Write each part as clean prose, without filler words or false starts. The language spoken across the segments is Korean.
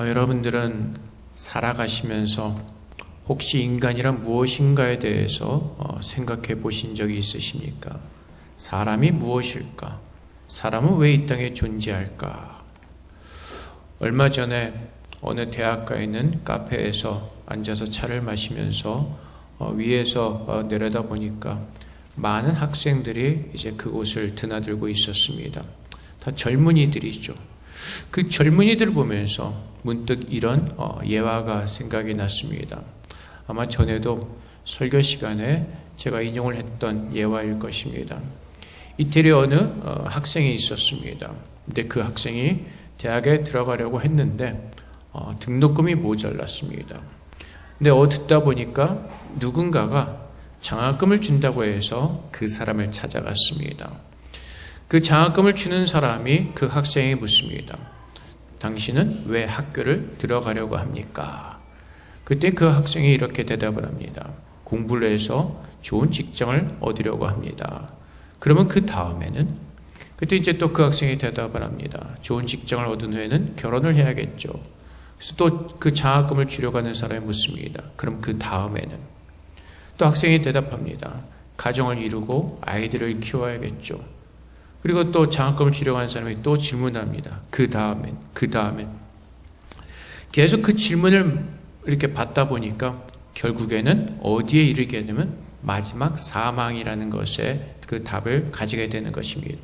여러분들은 살아가시면서 혹시 인간이란 무엇인가에 대해서 생각해 보신 적이 있으십니까? 사람이 무엇일까? 사람은 왜 이 땅에 존재할까? 얼마 전에 어느 대학가에 있는 카페에서 앉아서 차를 마시면서 위에서 내려다 보니까 많은 학생들이 이제 그곳을 드나들고 있었습니다. 다 젊은이들이죠. 그 젊은이들 보면서 문득 이런 예화가 생각이 났습니다. 아마 전에도 설교 시간에 제가 인용을 했던 예화일 것입니다. 이태리 어느 학생이 있었습니다. 근데 그 학생이 대학에 들어가려고 했는데 등록금이 모자랐습니다. 근데 듣다 보니까 누군가가 장학금을 준다고 해서 그 사람을 찾아갔습니다. 그 장학금을 주는 사람이 그 학생에게 묻습니다. 당신은 왜 학교를 들어가려고 합니까? 그때 그 학생이 이렇게 대답을 합니다. 공부를 해서 좋은 직장을 얻으려고 합니다. 그러면 그 다음에는? 그때 이제 또 그 학생이 대답을 합니다. 좋은 직장을 얻은 후에는 결혼을 해야겠죠. 그래서 또 그 장학금을 주려고 하는 사람이 묻습니다. 그럼 그 다음에는? 또 학생이 대답합니다. 가정을 이루고 아이들을 키워야겠죠. 그리고 또 장학금을 주려고 하는 사람이 또 질문합니다. 그 다음엔? 계속 그 질문을 이렇게 받다 보니까 결국에는 어디에 이르게 되면 마지막 사망이라는 것에 그 답을 가지게 되는 것입니다.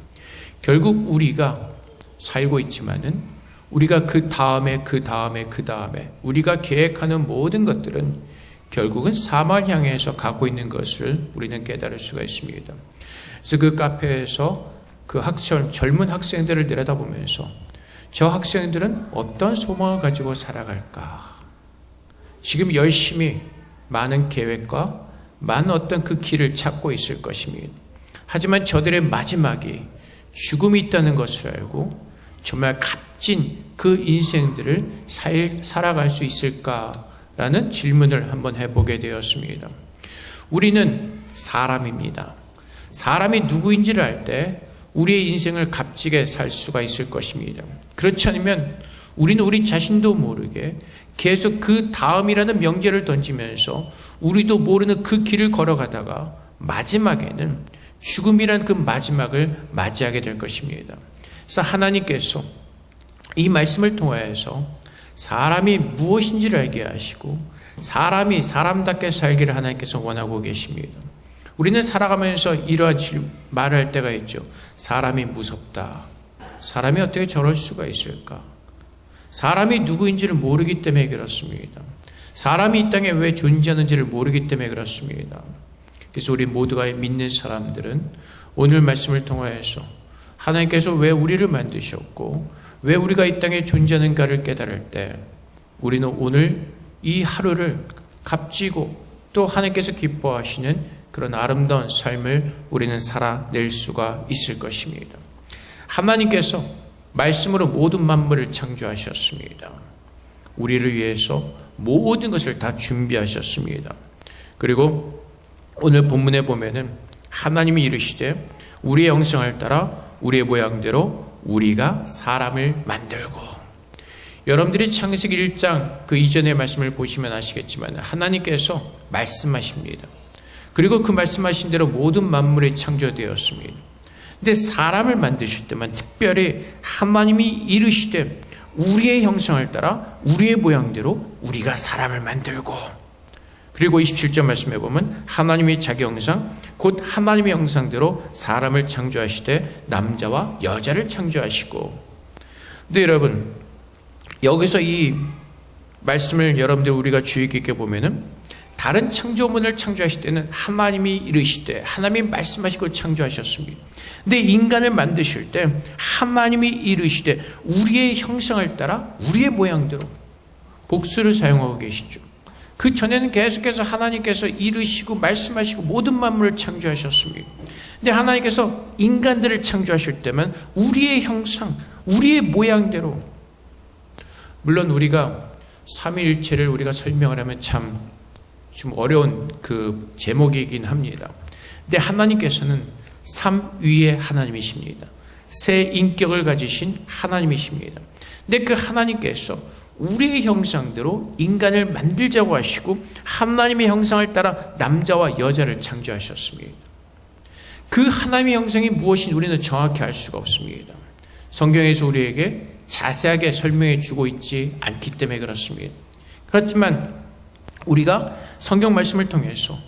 결국 우리가 살고 있지만은 우리가 그 다음에 우리가 계획하는 모든 것들은 결국은 사망을 향해서 가고 있는 것을 우리는 깨달을 수가 있습니다. 그래서 그 카페에서 그 젊은 학생들을 내려다보면서 저 학생들은 어떤 소망을 가지고 살아갈까? 지금 열심히 많은 계획과 많은 어떤 그 길을 찾고 있을 것입니다. 하지만 저들의 마지막이 죽음이 있다는 것을 알고 정말 값진 그 인생들을 살아갈 수 있을까라는 질문을 한번 해보게 되었습니다. 우리는 사람입니다. 사람이 누구인지를 알 때 우리의 인생을 값지게 살 수가 있을 것입니다. 그렇지 않으면 우리는 우리 자신도 모르게 계속 그 다음이라는 명제를 던지면서 우리도 모르는 그 길을 걸어가다가 마지막에는 죽음이란 그 마지막을 맞이하게 될 것입니다. 그래서 하나님께서 이 말씀을 통하여서 사람이 무엇인지를 알게 하시고 사람이 사람답게 살기를 하나님께서 원하고 계십니다. 우리는 살아가면서 이러한 말을 할 때가 있죠. 사람이 무섭다. 사람이 어떻게 저럴 수가 있을까? 사람이 누구인지를 모르기 때문에 그렇습니다. 사람이 이 땅에 왜 존재하는지를 모르기 때문에 그렇습니다. 그래서 우리 모두가 믿는 사람들은 오늘 말씀을 통하여서 하나님께서 왜 우리를 만드셨고 왜 우리가 이 땅에 존재하는가를 깨달을 때 우리는 오늘 이 하루를 값지고 또 하나님께서 기뻐하시는 그런 아름다운 삶을 우리는 살아낼 수가 있을 것입니다. 하나님께서 말씀으로 모든 만물을 창조하셨습니다. 우리를 위해서 모든 것을 다 준비하셨습니다. 그리고 오늘 본문에 보면은 하나님이 이르시되 우리의 형상을 따라 우리의 모양대로 우리가 사람을 만들고, 여러분들이 창세기 1장 그 이전의 말씀을 보시면 아시겠지만 하나님께서 말씀하십니다. 그리고 그 말씀하신 대로 모든 만물이 창조되었습니다. 근데 사람을 만드실 때만 특별히 하나님이 이르시되 우리의 형상을 따라 우리의 모양대로 우리가 사람을 만들고, 그리고 27절 말씀해 보면 하나님이 자기 형상 곧 하나님의 형상대로 사람을 창조하시되 남자와 여자를 창조하시고. 근데 여러분 여기서 이 말씀을 여러분들 우리가 주의 깊게 보면은 다른 창조물을 창조하실 때는 하나님이 이르시되 하나님이 말씀하시고 창조하셨습니다. 근데 인간을 만드실 때 하나님이 이르시되 우리의 형상을 따라 우리의 모양대로 복수를 사용하고 계시죠. 그 전에는 계속해서 하나님께서 이르시고 말씀하시고 모든 만물을 창조하셨습니다. 근데 하나님께서 인간들을 창조하실 때만 우리의 형상, 우리의 모양대로, 물론 우리가 삼위일체를 우리가 설명을 하면 참 좀 어려운 그 제목이긴 합니다. 근데 하나님께서는 삼위의 하나님이십니다. 세 인격을 가지신 하나님이십니다. 근데 그 하나님께서 우리의 형상대로 인간을 만들자고 하시고 하나님의 형상을 따라 남자와 여자를 창조하셨습니다. 그 하나님의 형상이 무엇인지 우리는 정확히 알 수가 없습니다. 성경에서 우리에게 자세하게 설명해 주고 있지 않기 때문에 그렇습니다. 그렇지만 우리가 성경 말씀을 통해서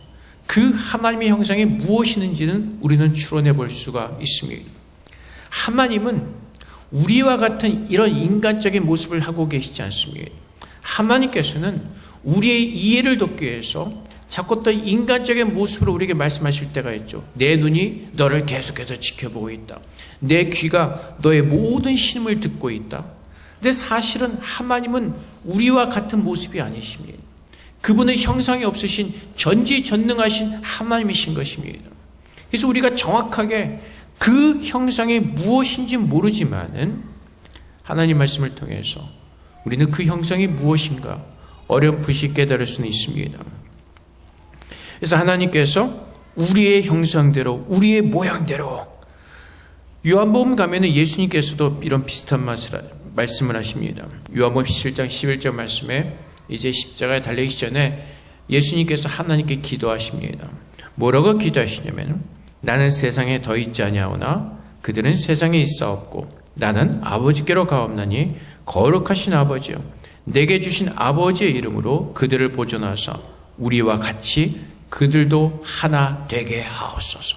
그 하나님의 형상이 무엇이는지는 우리는 추론해 볼 수가 있습니다. 하나님은 우리와 같은 이런 인간적인 모습을 하고 계시지 않습니다. 하나님께서는 우리의 이해를 돕기 위해서 자꾸 또 인간적인 모습으로 우리에게 말씀하실 때가 있죠. 내 눈이 너를 계속해서 지켜보고 있다. 내 귀가 너의 모든 신음을 듣고 있다. 근데 사실은 하나님은 우리와 같은 모습이 아니십니다. 그분의 형상이 없으신 전지전능하신 하나님이신 것입니다. 그래서 우리가 정확하게 그 형상이 무엇인지 모르지만은 하나님 말씀을 통해서 우리는 그 형상이 무엇인가 어렴풋이 깨달을 수는 있습니다. 그래서 하나님께서 우리의 형상대로 우리의 모양대로 요한복음 가면은 예수님께서도 이런 비슷한 말씀을 하십니다. 요한복음 7장 11절 말씀에 이제 십자가에 달리기 전에 예수님께서 하나님께 기도하십니다. 뭐라고 기도하시냐면 나는 세상에 더 있지 아니하오나 그들은 세상에 있사옵고 나는 아버지께로 가옵나니 거룩하신 아버지여 내게 주신 아버지의 이름으로 그들을 보존하사 우리와 같이 그들도 하나 되게 하옵소서.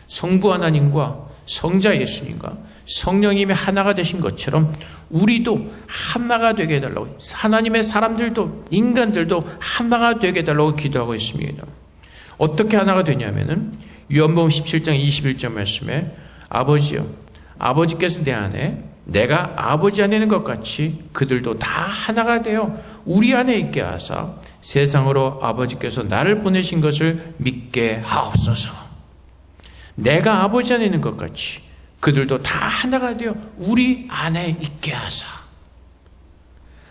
성부 하나님과 성자 예수님과 성령님이 하나가 되신 것처럼 우리도 하나가 되게 해달라고, 하나님의 사람들도 인간들도 하나가 되게 해달라고 기도하고 있습니다. 어떻게 하나가 되냐면은 요한복음 17장 21절 말씀에 아버지여 아버지께서 내 안에 내가 아버지 안에 있는 것 같이 그들도 다 하나가 되어 우리 안에 있게 하사 세상으로 아버지께서 나를 보내신 것을 믿게 하옵소서. 내가 아버지 안에 있는 것 같이 그들도 다 하나가 되어 우리 안에 있게 하사.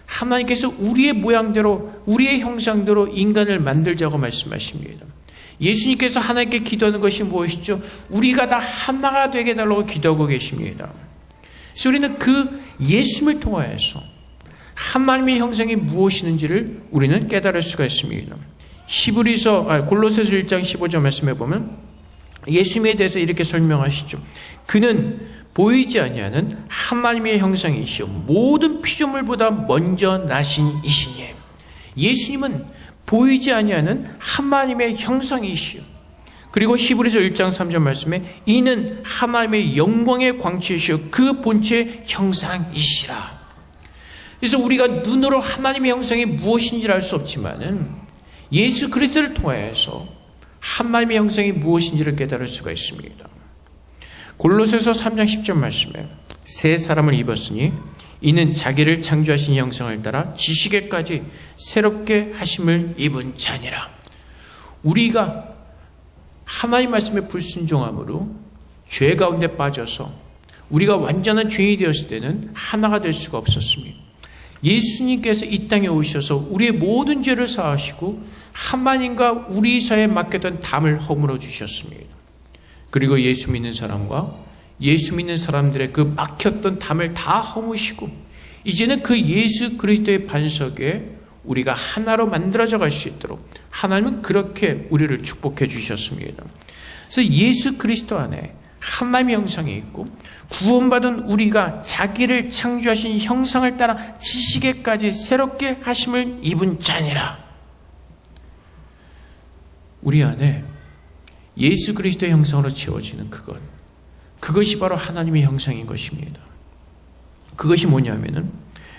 하나님께서 우리의 모양대로 우리의 형상대로 인간을 만들자고 말씀하십니다. 예수님께서 하나님께 기도하는 것이 무엇이죠? 우리가 다 하나가 되게 해달라고 기도하고 계십니다. 그래서 우리는 그 예수님을 통하여서 하나님의 형상이 무엇이는지를 우리는 깨달을 수가 있습니다. 골로새서 1장 15절 말씀해 보면 예수님에 대해서 이렇게 설명하시죠. 그는 보이지 아니하는 하나님의 형상이시오 모든 피조물보다 먼저 나신 이시니. 예수님은 보이지 아니하는 하나님의 형상이시오. 그리고 히브리서 1장 3절 말씀에 이는 하나님의 영광의 광채이시오 그 본체의 형상이시라. 그래서 우리가 눈으로 하나님의 형상이 무엇인지 알 수 없지만은 예수 그리스도를 통해서 하나님의 형상이 무엇인지를 깨달을 수가 있습니다. 골로새서 3장 10절 말씀에 새 사람을 입었으니 이는 자기를 창조하신 형상을 따라 지식에까지 새롭게 하심을 입은 자니라. 우리가 하나님 말씀에 불순종함으로 죄 가운데 빠져서 우리가 완전한 죄인이 되었을 때는 하나가 될 수가 없었습니다. 예수님께서 이 땅에 오셔서 우리의 모든 죄를 사하시고 하나님과 우리 사이에 맡겼던 담을 허물어 주셨습니다. 그리고 예수 믿는 사람과 예수 믿는 사람들의 그 막혔던 담을 다 허무시고 이제는 그 예수 그리스도의 반석에 우리가 하나로 만들어져 갈 수 있도록 하나님은 그렇게 우리를 축복해 주셨습니다. 그래서 예수 그리스도 안에 하나님의 형상이 있고 구원받은 우리가 자기를 창조하신 형상을 따라 지식에까지 새롭게 하심을 입은 자니라. 우리 안에 예수 그리스도의 형상으로 지어지는 그것이 바로 하나님의 형상인 것입니다. 그것이 뭐냐면은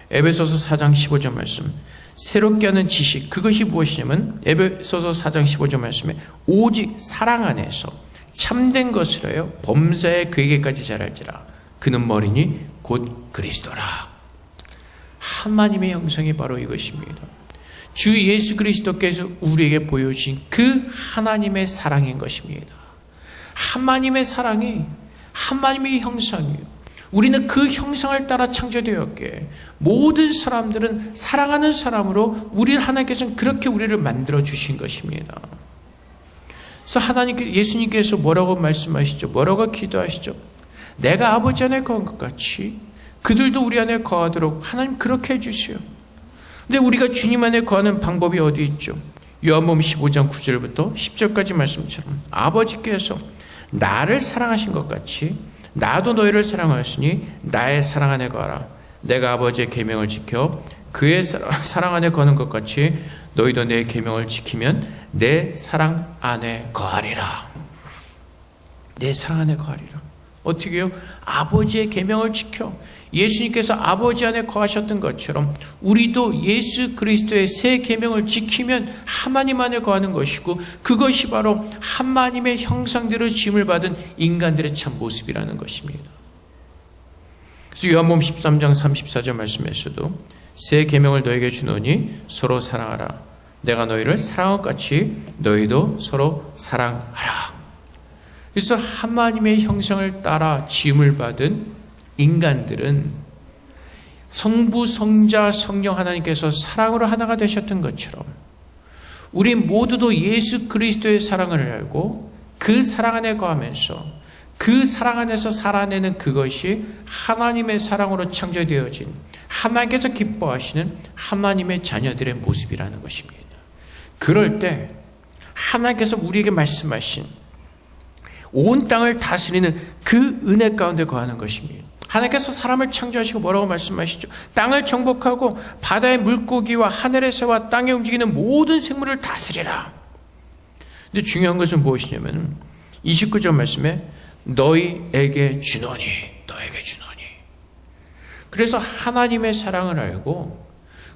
에베소서 4장 15절 말씀 새롭게 하는 지식 그것이 무엇이냐면 에베소서 4장 15절 말씀에 오직 사랑 안에서 참된 것을 하여 범사에 그에게까지 자랄지라 그는 머리니 곧 그리스도라. 하나님의 형상이 바로 이것입니다. 주 예수 그리스도께서 우리에게 보여주신 그 하나님의 사랑인 것입니다. 하나님의 사랑이 하나님의 형상이에요. 우리는 그 형상을 따라 창조되었기에 모든 사람들은 사랑하는 사람으로 하나님께서는 그렇게 우리를 만들어 주신 것입니다. 그래서 예수님께서 뭐라고 말씀하시죠? 뭐라고 기도하시죠? 내가 아버지 안에 거한 것 같이 그들도 우리 안에 거하도록 하나님 그렇게 해주시오. 근데 우리가 주님 안에 거하는 방법이 어디 있죠? 요한복음 15장 9절부터 10절까지 말씀처럼 아버지께서 나를 사랑하신 것 같이 나도 너희를 사랑하였으니 나의 사랑 안에 거하라. 내가 아버지의 계명을 지켜 그의 사랑 안에 거하는 것 같이 너희도 내 계명을 지키면 내 사랑 안에 거하리라. 내 사랑 안에 거하리라. 어떻게 해요? 아버지의 계명을 지켜. 예수님께서 아버지 안에 거하셨던 것처럼 우리도 예수 그리스도의 새 계명을 지키면 하나님 안에 거하는 것이고, 그것이 바로 하나님의 형상대로 지음을 받은 인간들의 참 모습이라는 것입니다. 그래서 요한복음 13장 34절 말씀에서도 새 계명을 너에게 주노니 서로 사랑하라. 내가 너희를 사랑한 것 같이 너희도 서로 사랑하라. 그래서 하나님의 형상을 따라 지음을 받은 인간들은 성부, 성자, 성령 하나님께서 사랑으로 하나가 되셨던 것처럼 우리 모두도 예수 그리스도의 사랑을 알고 그 사랑 안에 거하면서 그 사랑 안에서 살아내는 그것이 하나님의 사랑으로 창조되어진 하나님께서 기뻐하시는 하나님의 자녀들의 모습이라는 것입니다. 그럴 때 하나님께서 우리에게 말씀하신 온 땅을 다스리는 그 은혜 가운데 거하는 것입니다. 하나님께서 사람을 창조하시고 뭐라고 말씀하시죠? 땅을 정복하고 바다의 물고기와 하늘의 새와 땅에 움직이는 모든 생물을 다스리라. 근데 중요한 것은 무엇이냐면 29절 말씀에 너희에게 주노니, 너에게 주노니. 그래서 하나님의 사랑을 알고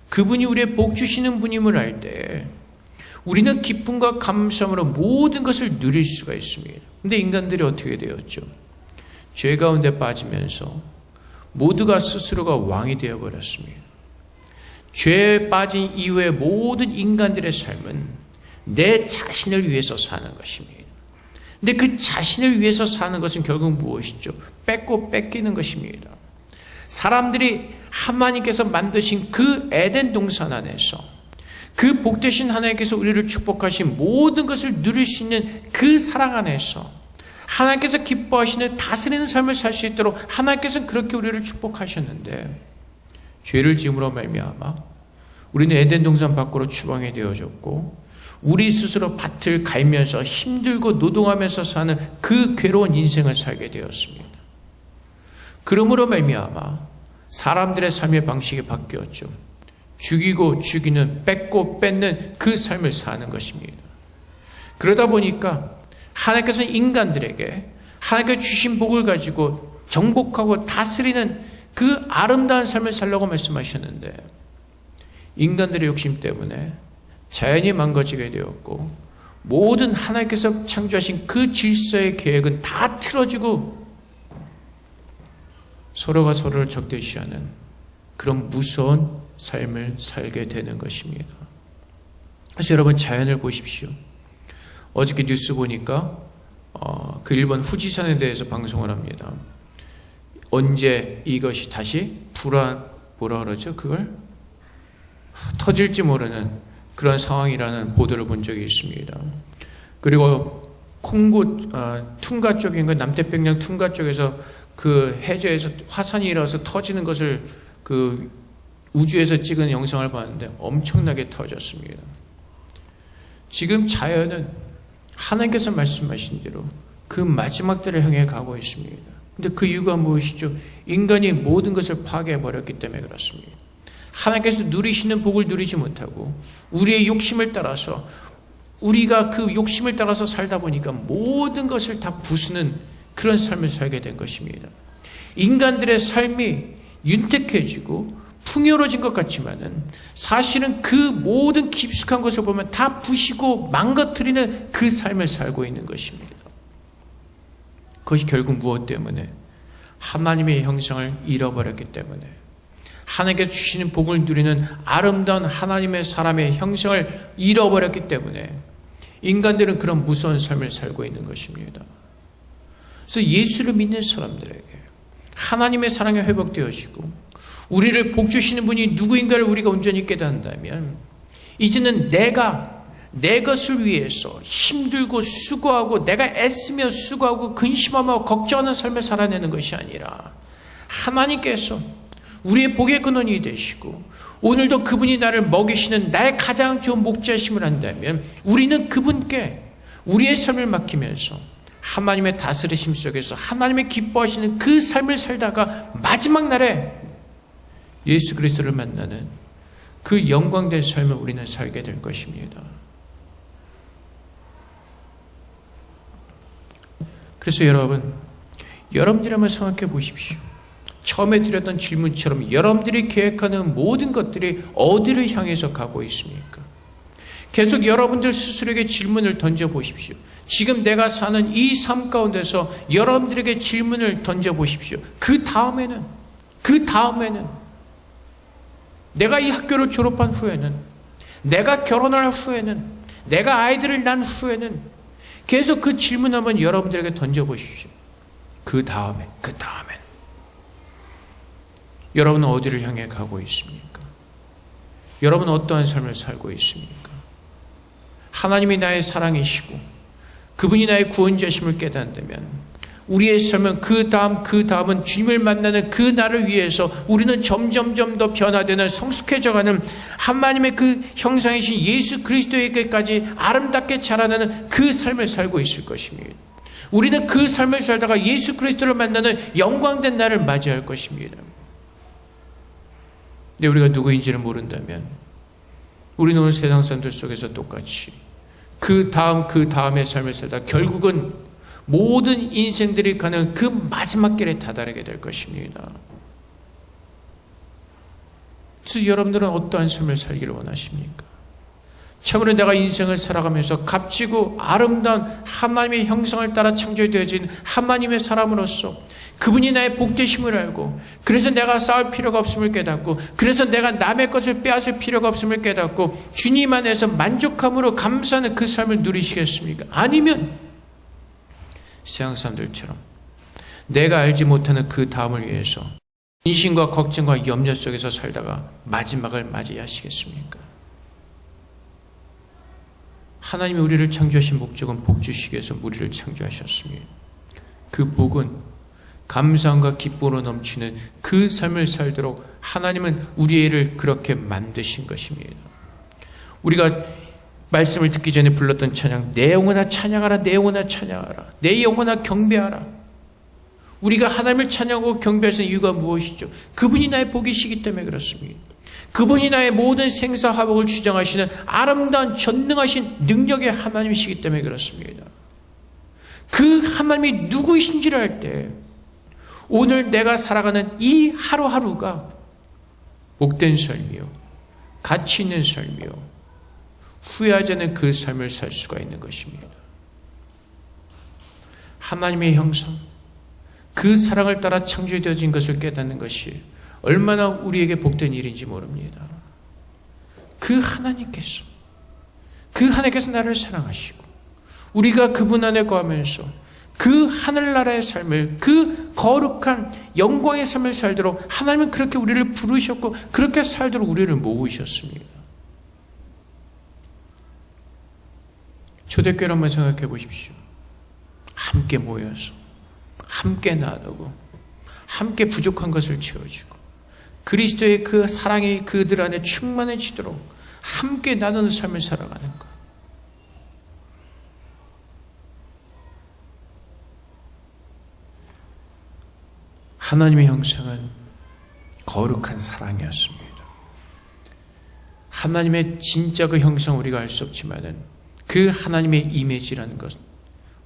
그분이 우리의 복 주시는 분임을 알 때 우리는 기쁨과 감사함으로 모든 것을 누릴 수가 있습니다. 근데 인간들이 어떻게 되었죠? 죄 가운데 빠지면서 모두가 스스로가 왕이 되어버렸습니다. 죄에 빠진 이후에 모든 인간들의 삶은 내 자신을 위해서 사는 것입니다. 근데 그 자신을 위해서 사는 것은 결국 무엇이죠? 뺏고 뺏기는 것입니다. 사람들이 하나님께서 만드신 그 에덴 동산 안에서 그 복되신 하나님께서 우리를 축복하신 모든 것을 누릴 수 있는 그 사랑 안에서 하나님께서 기뻐하시는 다스리는 삶을 살 수 있도록 하나님께서는 그렇게 우리를 축복하셨는데 죄를 지음으로 말미암아 우리는 에덴 동산 밖으로 추방이 되어졌고 우리 스스로 밭을 갈면서 힘들고 노동하면서 사는 그 괴로운 인생을 살게 되었습니다. 그러므로 말미암아 사람들의 삶의 방식이 바뀌었죠. 죽이고 죽이는, 뺏고 뺏는 그 삶을 사는 것입니다. 그러다 보니까 하나님께서는 인간들에게 하나님께 주신 복을 가지고 정복하고 다스리는 그 아름다운 삶을 살라고 말씀하셨는데 인간들의 욕심 때문에 자연이 망가지게 되었고 모든 하나님께서 창조하신 그 질서의 계획은 다 틀어지고 서로가 서로를 적대시하는 그런 무서운 삶을 살게 되는 것입니다. 그래서 여러분 자연을 보십시오. 어저께 뉴스 보니까 그 일본 후지산에 대해서 방송을 합니다. 언제 이것이 다시 뭐라 그러죠? 그걸 터질지 모르는 그런 상황이라는 보도를 본 적이 있습니다. 그리고 콩고 퉁가 쪽인가 남태평양 퉁가 쪽에서 그 해저에서 화산이 일어나서 터지는 것을 그 우주에서 찍은 영상을 봤는데 엄청나게 터졌습니다. 지금 자연은 하나님께서 말씀하신 대로 그 마지막 때를 향해 가고 있습니다. 근데 그 이유가 무엇이죠? 인간이 모든 것을 파괴해버렸기 때문에 그렇습니다. 하나님께서 누리시는 복을 누리지 못하고 우리의 욕심을 따라서 우리가 그 욕심을 따라서 살다 보니까 모든 것을 다 부수는 그런 삶을 살게 된 것입니다. 인간들의 삶이 윤택해지고 풍요로워진 것 같지만은 사실은 그 모든 깊숙한 것을 보면 다 부시고 망가뜨리는 그 삶을 살고 있는 것입니다. 그것이 결국 무엇 때문에? 하나님의 형상을 잃어버렸기 때문에 하나님께서 주시는 복을 누리는 아름다운 하나님의 사람의 형상을 잃어버렸기 때문에 인간들은 그런 무서운 삶을 살고 있는 것입니다. 그래서 예수를 믿는 사람들에게 하나님의 사랑이 회복되어지고 우리를 복주시는 분이 누구인가를 우리가 온전히 깨닫는다면 이제는 내가 내 것을 위해서 힘들고 수고하고 내가 애쓰며 수고하고 근심하며 걱정하는 삶을 살아내는 것이 아니라 하나님께서 우리의 복의 근원이 되시고 오늘도 그분이 나를 먹이시는 나의 가장 좋은 목자심을 한다면 우리는 그분께 우리의 삶을 맡기면서 하나님의 다스리심 속에서 하나님의 기뻐하시는 그 삶을 살다가 마지막 날에 예수 그리스도를 만나는 그 영광된 삶을 우리는 살게 될 것입니다. 그래서 여러분들이 한번 생각해 보십시오. 처음에 드렸던 질문처럼 여러분들이 계획하는 모든 것들이 어디를 향해서 가고 있습니까? 계속 여러분들 스스로에게 질문을 던져보십시오. 지금 내가 사는 이 삶 가운데서 여러분들에게 질문을 던져보십시오. 그 다음에는 내가 이 학교를 졸업한 후에는, 내가 결혼할 후에는, 내가 아이들을 낳은 후에는 계속 그 질문 한번 여러분들에게 던져보십시오. 그 다음엔 여러분은 어디를 향해 가고 있습니까? 여러분은 어떠한 삶을 살고 있습니까? 하나님이 나의 사랑이시고 그분이 나의 구원자심을 깨닫는다면 우리의 삶은 그 다음은 주님을 만나는 그 날을 위해서 우리는 점점점 더 변화되는 성숙해져가는 하나님의 그 형상이신 예수 그리스도에게까지 아름답게 자라나는 그 삶을 살고 있을 것입니다. 우리는 그 삶을 살다가 예수 그리스도를 만나는 영광된 날을 맞이할 것입니다. 근데 우리가 누구인지를 모른다면 우리는 오늘 세상 사람들 속에서 똑같이 그 다음의 삶을 살다 결국은 모든 인생들이 가는 그 마지막 길에 다다르게 될 것입니다. 그래서 여러분들은 어떠한 삶을 살기를 원하십니까? 참으로 내가 인생을 살아가면서 값지고 아름다운 하나님의 형상을 따라 창조되어진 하나님의 사람으로서 그분이 나의 복되심을 알고 그래서 내가 싸울 필요가 없음을 깨닫고 그래서 내가 남의 것을 빼앗을 필요가 없음을 깨닫고 주님 안에서 만족함으로 감사하는 그 삶을 누리시겠습니까? 아니면 세상 사람들처럼 내가 알지 못하는 그 다음을 위해서 인신과 걱정과 염려 속에서 살다가 마지막을 맞이하시겠습니까? 하나님이 우리를 창조하신 목적은 복 주시기 위해서 우리를 창조하셨습니다. 그 복은 감사함과 기쁨으로 넘치는 그 삶을 살도록 하나님은 우리를 그렇게 만드신 것입니다. 우리가 말씀을 듣기 전에 불렀던 찬양, 내 영혼아 찬양하라, 내 영혼아 찬양하라, 내 영혼아 경배하라. 우리가 하나님을 찬양하고 경배할 수 있는 이유가 무엇이죠? 그분이 나의 복이시기 때문에 그렇습니다. 그분이 나의 모든 생사화복을 주장하시는 아름다운 전능하신 능력의 하나님이시기 때문에 그렇습니다. 그 하나님이 누구이신지를 알 때 오늘 내가 살아가는 이 하루하루가 복된 삶이요, 가치 있는 삶이요, 후회하지 않는 그 삶을 살 수가 있는 것입니다. 하나님의 형상, 그 사랑을 따라 창조되어진 것을 깨닫는 것이 얼마나 우리에게 복된 일인지 모릅니다. 그 하나님께서 나를 사랑하시고 우리가 그분 안에 거하면서 그 하늘나라의 삶을, 그 거룩한 영광의 삶을 살도록 하나님은 그렇게 우리를 부르셨고 그렇게 살도록 우리를 모으셨습니다. 초대교회를 한번 생각해 보십시오. 함께 모여서 함께 나누고 함께 부족한 것을 채워주고 그리스도의 그 사랑이 그들 안에 충만해지도록 함께 나누는 삶을 살아가는 것. 하나님의 형상은 거룩한 사랑이었습니다. 하나님의 진짜 그 형상 우리가 알 수 없지만은 그 하나님의 이미지라는 것,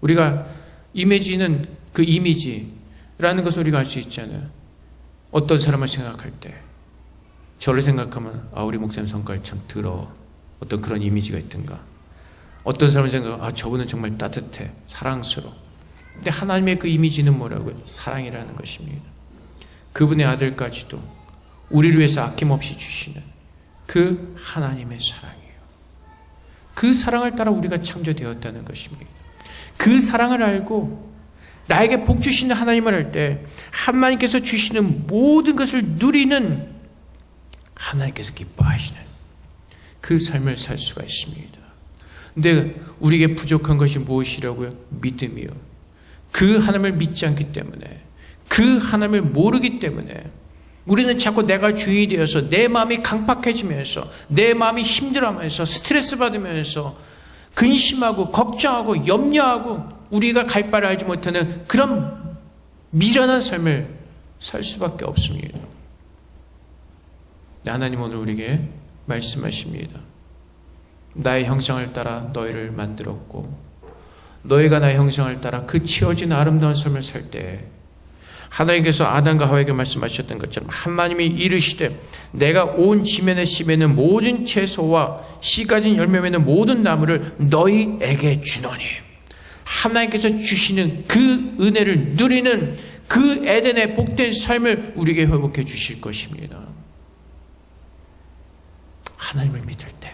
우리가 이미지는 그 이미지라는 것을 우리가 알 수 있잖아요. 어떤 사람을 생각할 때 저를 생각하면 우리 목사님 성깔 참 더러워, 어떤 그런 이미지가 있든가, 어떤 사람을 생각하면 저분은 정말 따뜻해, 사랑스러워. 근데 하나님의 그 이미지는 뭐라고요? 사랑이라는 것입니다. 그분의 아들까지도 우리를 위해서 아낌없이 주시는 그 하나님의 사랑이에요. 그 사랑을 따라 우리가 창조되었다는 것입니다. 그 사랑을 알고 나에게 복 주시는 하나님을 알 때 하나님께서 주시는 모든 것을 누리는, 하나님께서 기뻐하시는 그 삶을 살 수가 있습니다. 근데 우리에게 부족한 것이 무엇이라고요? 믿음이요. 그 하나님을 믿지 않기 때문에, 그 하나님을 모르기 때문에 우리는 자꾸 내가 주인이 되어서 내 마음이 강팍해지면서 내 마음이 힘들어하면서 스트레스 받으면서 근심하고 걱정하고 염려하고 우리가 갈 바를 알지 못하는 그런 미련한 삶을 살 수밖에 없습니다. 하나님 오늘 우리에게 말씀하십니다. 나의 형상을 따라 너희를 만들었고 너희가 나의 형상을 따라 그 치워진 아름다운 삶을 살 때 하나님께서 아담과 하와에게 말씀하셨던 것처럼 하나님이 이르시되 내가 온 지면에 심에는 모든 채소와 씨 가진 열매 맺는 모든 나무를 너희에게 주노니 하나님께서 주시는 그 은혜를 누리는 그 에덴의 복된 삶을 우리에게 회복해 주실 것입니다. 하나님을 믿을 때.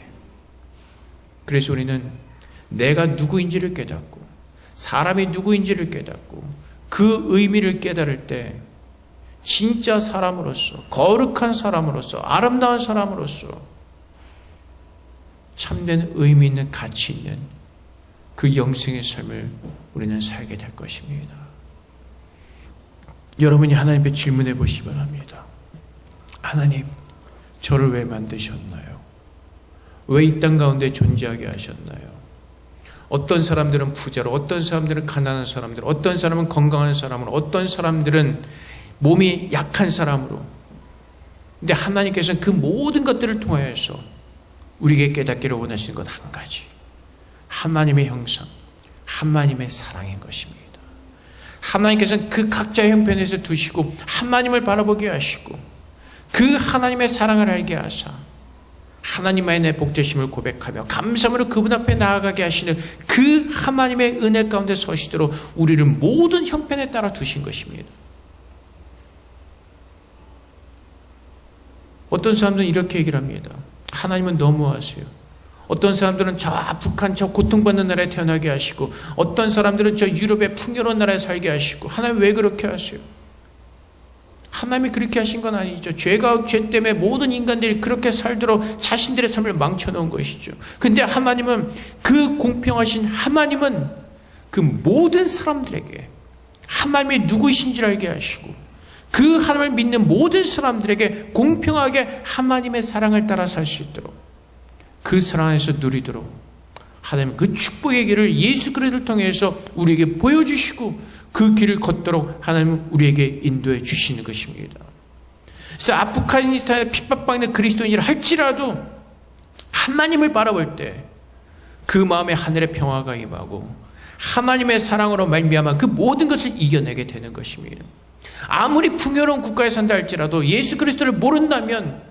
그래서 우리는 내가 누구인지를 깨닫고 사람이 누구인지를 깨닫고 그 의미를 깨달을 때 진짜 사람으로서 거룩한 사람으로서 아름다운 사람으로서 참된 의미 있는 가치 있는 그 영생의 삶을 우리는 살게 될 것입니다. 여러분이 하나님께 질문해 보시기 바랍니다. 하나님, 저를 왜 만드셨나요? 왜 이 땅 가운데 존재하게 하셨나요? 어떤 사람들은 부자로, 어떤 사람들은 가난한 사람들, 어떤 사람은 건강한 사람으로, 어떤 사람들은 몸이 약한 사람으로. 근데 하나님께서는 그 모든 것들을 통하여서 우리에게 깨닫기를 원하시는 것 한 가지. 하나님의 형상, 하나님의 사랑인 것입니다. 하나님께서는 그 각자의 형편에서 두시고 하나님을 바라보게 하시고 그 하나님의 사랑을 알게 하사 하나님만의 내 복되심을 고백하며 감사함으로 그분 앞에 나아가게 하시는 그 하나님의 은혜 가운데 서시도록 우리를 모든 형편에 따라 두신 것입니다. 어떤 사람들은 이렇게 얘기를 합니다. 하나님은 너무하세요. 어떤 사람들은 저 북한 저 고통받는 나라에 태어나게 하시고 어떤 사람들은 저 유럽의 풍요로운 나라에 살게 하시고 하나님 왜 그렇게 하세요? 하나님이 그렇게 하신 건 아니죠. 죄가 죄 때문에 모든 인간들이 그렇게 살도록 자신들의 삶을 망쳐놓은 것이죠. 근데 하나님은 그 공평하신 하나님은 그 모든 사람들에게 하나님이 누구이신지를 알게 하시고 그 하나님을 믿는 모든 사람들에게 공평하게 하나님의 사랑을 따라 살 수 있도록 그 사랑 안에서 누리도록 하나님 그 축복의 길을 예수 그리스도를 통해서 우리에게 보여주시고 그 길을 걷도록 하나님은 우리에게 인도해 주시는 것입니다. 그래서 아프가니스탄에 핍박받는 그리스도인이라 할지라도 하나님을 바라볼 때 그 마음에 하늘의 평화가 임하고 하나님의 사랑으로 말미암아 그 모든 것을 이겨내게 되는 것입니다. 아무리 풍요로운 국가에 산다 할지라도 예수 그리스도를 모른다면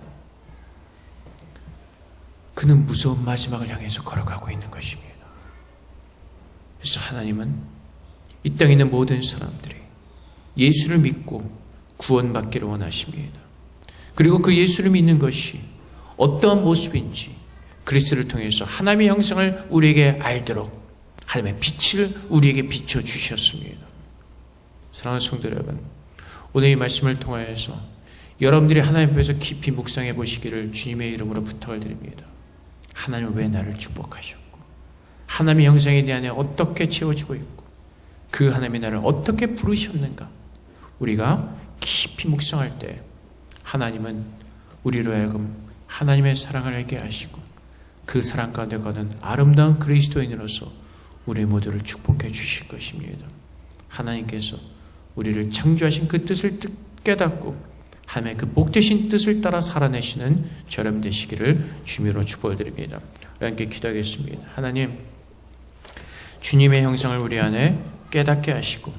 그는 무서운 마지막을 향해서 걸어가고 있는 것입니다. 그래서 하나님은 이 땅에 있는 모든 사람들이 예수를 믿고 구원받기를 원하십니다. 그리고 그 예수를 믿는 것이 어떠한 모습인지 그리스도를 통해서 하나님의 형상을 우리에게 알도록 하나님의 빛을 우리에게 비춰주셨습니다. 사랑하는 성도 여러분, 오늘 이 말씀을 통하여서 여러분들이 하나님 앞에서 깊이 묵상해 보시기를 주님의 이름으로 부탁을 드립니다. 하나님은 왜 나를 축복하셨고 하나님의 형상에 대한 어떻게 채워지고 있고 그 하나님이 나를 어떻게 부르셨는가 우리가 깊이 묵상할 때 하나님은 우리로 하여금 하나님의 사랑을 알게 하시고 그 사랑 가운데 가는 아름다운 그리스도인으로서 우리 모두를 축복해 주실 것입니다. 하나님께서 우리를 창조하신 그 뜻을 깨닫고 하나님의 그 복되신 뜻을 따라 살아내시는 저렴 되시기를 주님으로 축복을 드립니다. 함께 기도하겠습니다. 하나님, 주님의 형상을 우리 안에 깨닫게 하시고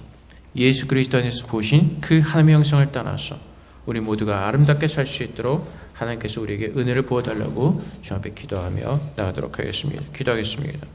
예수 그리스도 안에서 보신 그 하나님의 형상을 따라서 우리 모두가 아름답게 살 수 있도록 하나님께서 우리에게 은혜를 부어달라고 주 앞에 기도하며 나가도록 하겠습니다. 기도하겠습니다.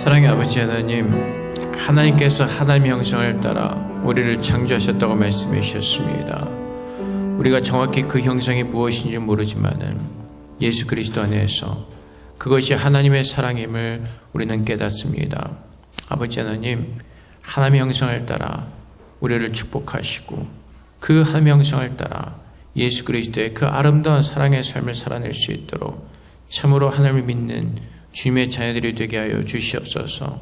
사랑의 아버지 하나님, 하나님께서 하나님의 형상을 따라 우리를 창조하셨다고 말씀해 주셨습니다. 우리가 정확히 그 형상이 무엇인지 모르지만은 예수 그리스도 안에서 그것이 하나님의 사랑임을 우리는 깨닫습니다. 아버지 하나님, 하나님의 형상을 따라 우리를 축복하시고 그 하나님의 형상을 따라 예수 그리스도의 그 아름다운 사랑의 삶을 살아낼 수 있도록 참으로 하나님을 믿는 주님의 자녀들이 되게 하여 주시옵소서.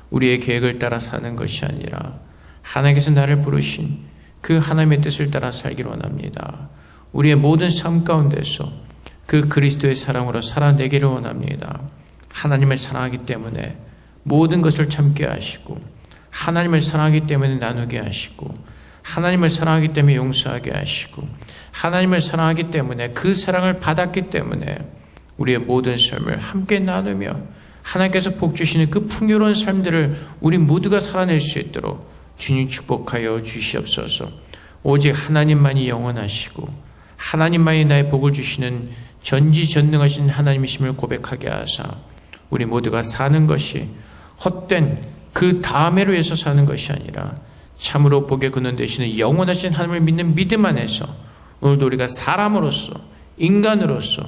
우리의 계획을 따라 사는 것이 아니라 하나님께서 나를 부르신 그 하나님의 뜻을 따라 살기를 원합니다. 우리의 모든 삶 가운데서 그 그리스도의 사랑으로 살아내기를 원합니다. 하나님을 사랑하기 때문에 모든 것을 참게 하시고, 하나님을 사랑하기 때문에 나누게 하시고, 하나님을 사랑하기 때문에 용서하게 하시고, 하나님을 사랑하기 때문에 그 사랑을 받았기 때문에 우리의 모든 삶을 함께 나누며 하나님께서 복 주시는 그 풍요로운 삶들을 우리 모두가 살아낼 수 있도록 주님 축복하여 주시옵소서. 오직 하나님만이 영원하시고 하나님만이 나의 복을 주시는 전지전능하신 하나님이심을 고백하게 하사 우리 모두가 사는 것이 헛된 그 다음에로 해서 사는 것이 아니라 참으로 복의 근원 되시는 영원하신 하나님을 믿는 믿음 안에서 오늘도 우리가 사람으로서, 인간으로서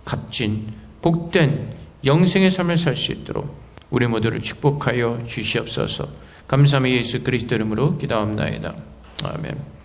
값진 복된 영생의 삶을 살 수 있도록 우리 모두를 축복하여 주시옵소서. 감사하며 예수 그리스도 이름으로 기도합나이다. 아멘.